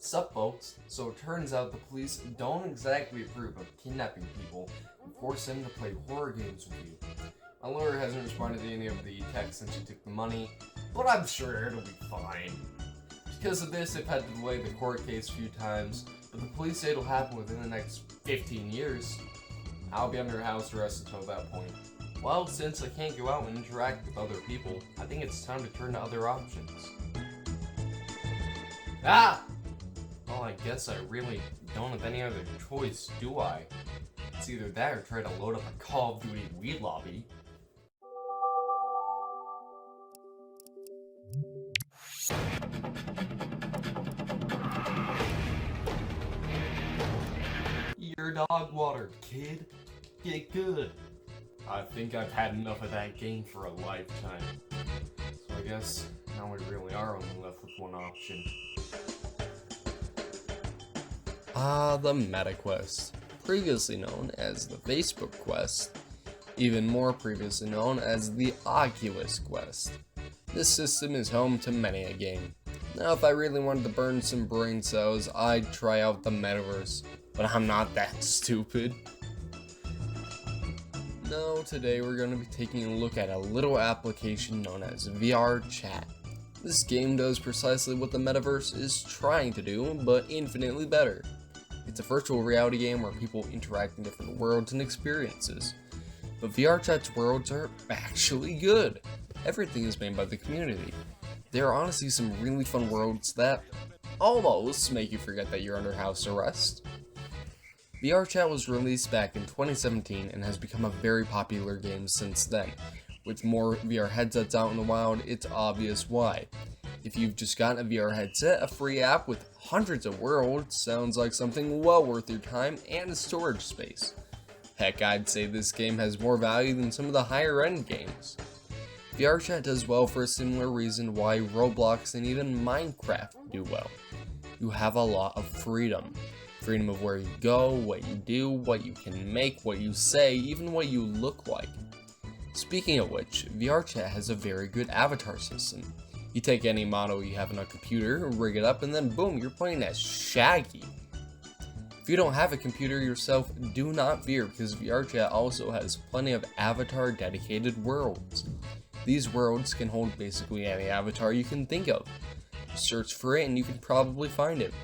Sup folks, so it turns out the police don't exactly approve of kidnapping people and force them to play horror games with you. My lawyer hasn't responded to any of the texts since she took the money, but I'm sure it'll be fine. Because of this, they've had to delay the court case a few times, but the police say it'll happen within the next 15 years. I'll be under house arrest until that point. Well, since I can't go out and interact with other people, I think it's time to turn to other options. Ah! Well, I guess I really don't have any other choice, do I? It's either that or try to load up a Call of Duty weed lobby. Your dog water, kid. Get good. I think I've had enough of that game for a lifetime. So I guess now we really are only left with one option. The Meta Quest, previously known as the Facebook Quest, even more previously known as the Oculus Quest. This system is home to many a game. Now if I really wanted to burn some brain cells, I'd try out the Metaverse, but I'm not that stupid. No, today we're going to be taking a look at a little application known as VRChat. This game does precisely what the Metaverse is trying to do, but infinitely better. It's a virtual reality game where people interact in different worlds and experiences. But VRChat's worlds are actually good. Everything is made by the community. There are honestly some really fun worlds that almost make you forget that you're under house arrest. VRChat was released back in 2017 and has become a very popular game since then. With more VR headsets out in the wild, it's obvious why. If you've just gotten a VR headset, a free app with hundreds of worlds sounds like something well worth your time and storage space. Heck, I'd say this game has more value than some of the higher end games. VRChat does well for a similar reason why Roblox and even Minecraft do well. You have a lot of freedom. Freedom of where you go, what you do, what you can make, what you say, even what you look like. Speaking of which, VRChat has a very good avatar system. You take any model you have on a computer, rig it up, and then boom, you're playing as Shaggy. If you don't have a computer yourself, do not fear, because VRChat also has plenty of avatar dedicated worlds. These worlds can hold basically any avatar you can think of. Search for it and you can probably find it.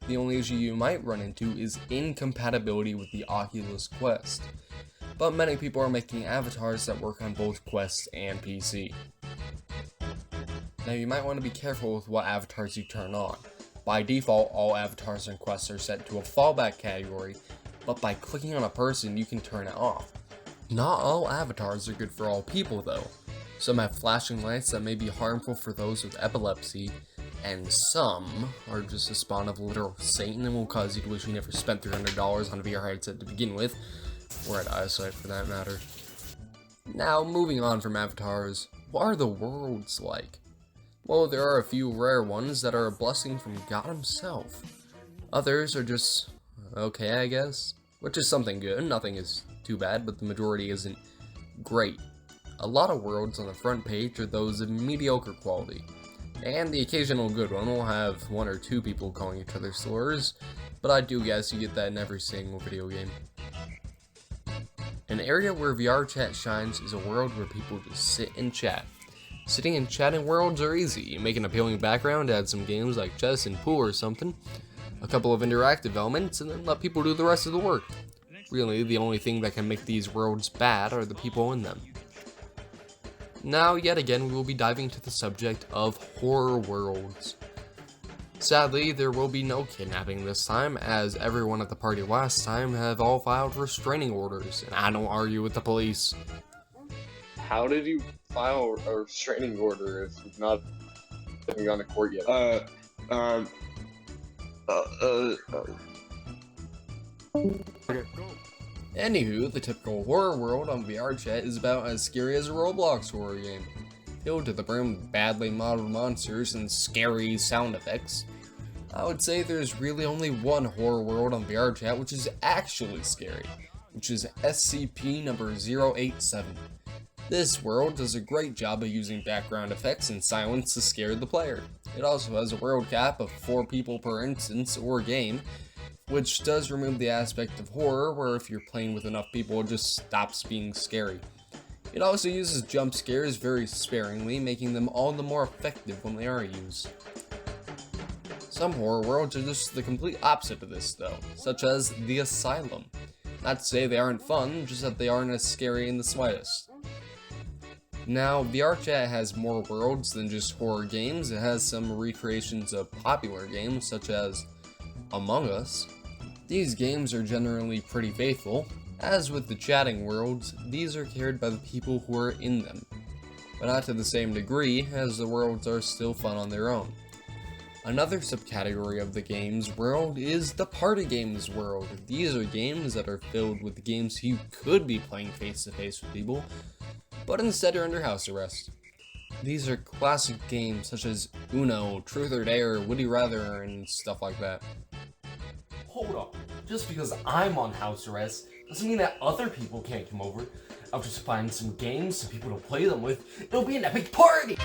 The only issue you might run into is incompatibility with the Oculus Quest. But many people are making avatars that work on both Quest and PC. Now you might want to be careful with what avatars you turn on. By default, all avatars on Quest are set to a fallback category, but by clicking on a person you can turn it off. Not all avatars are good for all people though. Some have flashing lights that may be harmful for those with epilepsy, and some are just a spawn of literal Satan and will cause you to wish you never spent $300 on a VR headset to begin with, or at eyesight for that matter. Now, moving on from avatars, what are the worlds like? Well, there are a few rare ones that are a blessing from God himself. Others are just okay, I guess, which is something good. Nothing is too bad, but the majority isn't great. A lot of worlds on the front page are those of mediocre quality, and the occasional good one will have one or two people calling each other slurs, but I do guess you get that in every single video game. An area where VRChat shines is a world where people just sit and chat. Sitting and chatting worlds are easy. You make an appealing background, add some games like chess and pool or something, a couple of interactive elements, and then let people do the rest of the work. Really, the only thing that can make these worlds bad are the people in them. Now, yet again, we will be diving into the subject of horror worlds. Sadly, there will be no kidnapping this time, as everyone at the party last time have all filed restraining orders, and I don't argue with the police. How did you file a restraining order if you've not gone to court yet? Anywho, the typical horror world on VRChat is about as scary as a Roblox horror game. Filled to the brim with badly modeled monsters and scary sound effects. I would say there's really only one horror world on VRChat which is actually scary, which is SCP number 087. This world does a great job of using background effects and silence to scare the player. It also has a world cap of 4 people per instance or game, which does remove the aspect of horror where if you're playing with enough people it just stops being scary. It also uses jump scares very sparingly, making them all the more effective when they are used. Some horror worlds are just the complete opposite of this though, such as the Asylum. Not to say they aren't fun, just that they aren't as scary in the slightest. Now, VRChat has more worlds than just horror games. It has some recreations of popular games such as Among Us. These games are generally pretty faithful. As with the chatting worlds, these are cared by the people who are in them, but not to the same degree, as the worlds are still fun on their own. Another subcategory of the games world is the party games world. These are games that are filled with games you could be playing face to face with people, but instead you're under house arrest. These are classic games such as Uno, Truth or Dare, Would You Rather, and stuff like that. Hold up, just because I'm on house arrest doesn't mean that other people can't come over. I'll just find some games, some people to play them with. It'll be an epic party!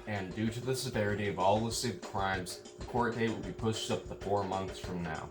And due to the severity of all listed crimes, the court date will be pushed up to 4 months from now.